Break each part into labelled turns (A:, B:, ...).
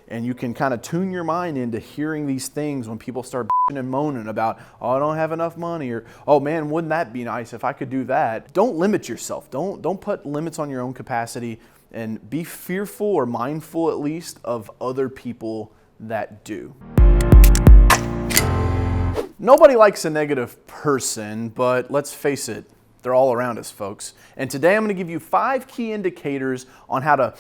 A: and you can kind of tune your mind into hearing these things when people start bitching and moaning about, oh, I don't have enough money, or, oh man, wouldn't that be nice if I could do that? Don't limit yourself. Don't put limits on your own capacity, and be fearful or mindful at least of other people that do. Nobody likes a negative person, but let's face it, they're all around us, folks. And today I'm going to give you 5 key indicators on how to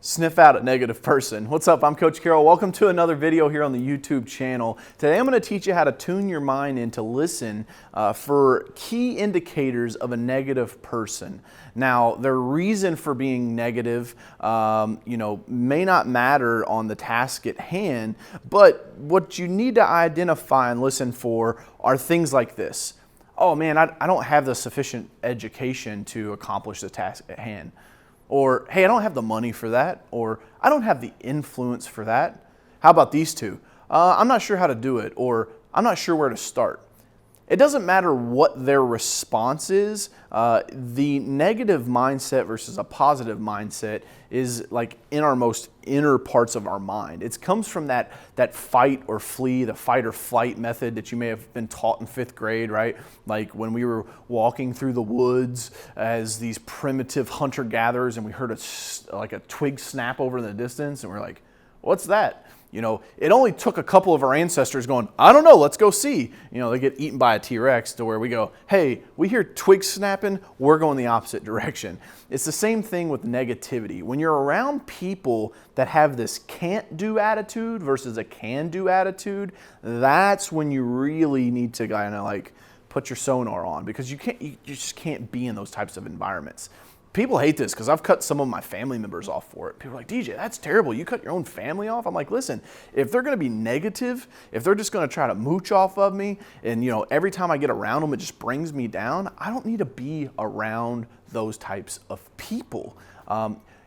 A: sniff out a negative person. What's up? I'm Coach Carroll. Welcome to another video here on the YouTube channel. Today I'm going to teach you how to tune your mind in to listen for key indicators of a negative person. Now, their reason for being negative, may not matter on the task at hand, but what you need to identify and listen for are things like this. Oh man, I don't have the sufficient education to accomplish the task at hand. Or, hey, I don't have the money for that. Or, I don't have the influence for that. How about these two? I'm not sure how to do it. Or, I'm not sure where to start. It doesn't matter what their response is. The negative mindset versus a positive mindset is like in our most inner parts of our mind. It comes from that fight or flee, the fight or flight method that you may have been taught in 5th grade, right? Like when we were walking through the woods as these primitive hunter-gatherers and we heard a twig snap over in the distance and we're like, what's that? It only took a couple of our ancestors going, I don't know, let's go see. They get eaten by a T-Rex to where we go, hey, we hear twigs snapping, we're going the opposite direction. It's the same thing with negativity. When you're around people that have this can't-do attitude versus a can-do attitude, that's when you really need to kind of like put your sonar on, because you just can't be in those types of environments. People hate this because I've cut some of my family members off for it. People are like, DJ, that's terrible. You cut your own family off? I'm like, listen, if they're going to be negative, if they're just going to try to mooch off of me, and every time I get around them, it just brings me down, I don't need to be around those types of people.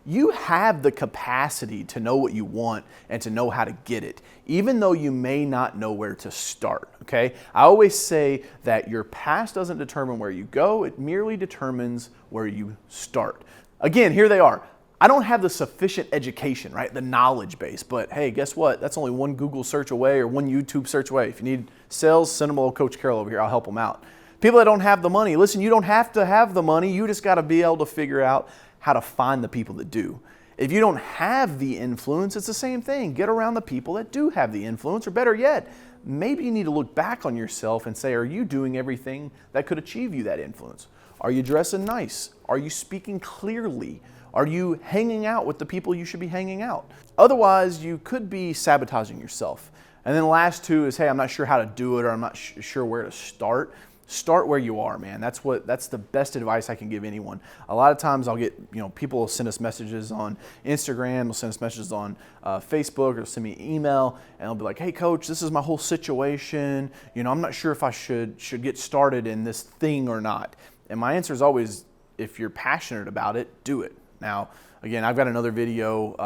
A: You have the capacity to know what you want and to know how to get it, even though you may not know where to start, okay? I always say that your past doesn't determine where you go, it merely determines where you start. Again, here they are. I don't have the sufficient education, right? The knowledge base, but hey, guess what? That's only one Google search away or one YouTube search away. If you need sales, send them to Coach Carroll over here, I'll help them out. People that don't have the money, listen, you don't have to have the money, you just gotta be able to figure out how to find the people that do. If you don't have the influence, it's the same thing. Get around the people that do have the influence, or better yet, maybe you need to look back on yourself and say, are you doing everything that could achieve you that influence? Are you dressing nice? Are you speaking clearly? Are you hanging out with the people you should be hanging out? Otherwise, you could be sabotaging yourself. And then the last two is, hey, I'm not sure how to do it, or I'm not sure where to start. Start where you are, man. That's the best advice I can give anyone. A lot of times I'll get, people will send us messages on Instagram, they'll send us messages on Facebook, or send me an email, and they'll be like, hey coach, this is my whole situation. I'm not sure if I should get started in this thing or not. And my answer is always, if you're passionate about it, do it. Now, again, I've got another video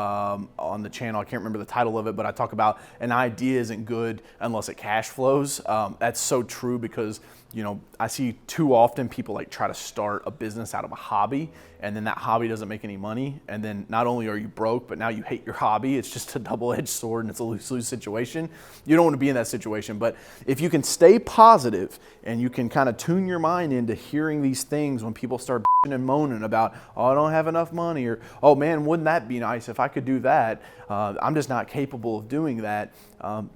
A: on the channel. I can't remember the title of it, but I talk about an idea isn't good unless it cash flows. That's so true because, I see too often people like try to start a business out of a hobby, and then that hobby doesn't make any money. And then not only are you broke, but now you hate your hobby. It's just a double-edged sword, and it's a lose-lose situation. You don't want to be in that situation. But if you can stay positive and you can kind of tune your mind into hearing these things when people start bitching and moaning about, oh, I don't have enough money, or, oh man, wouldn't that be nice if I could do that? I'm just not capable of doing that.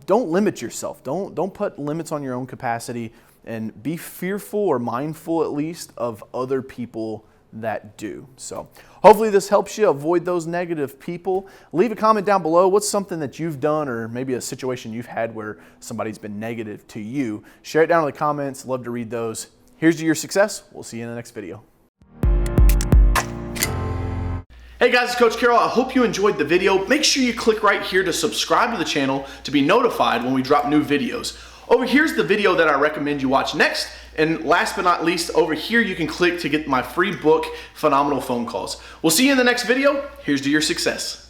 A: Don't limit yourself. Don't put limits on your own capacity, and be fearful or mindful at least of other people that do. So hopefully this helps you avoid those negative people. Leave a comment down below. What's something that you've done, or maybe a situation you've had where somebody's been negative to you? Share it down in the comments. Love to read those. Here's to your success. We'll see you in the next video. Hey guys, it's Coach Carroll. I hope you enjoyed the video. Make sure you click right here to subscribe to the channel to be notified when we drop new videos. Over here's the video that I recommend you watch next. And last but not least, over here you can click to get my free book, Phenomenal Phone Calls. We'll see you in the next video. Here's to your success.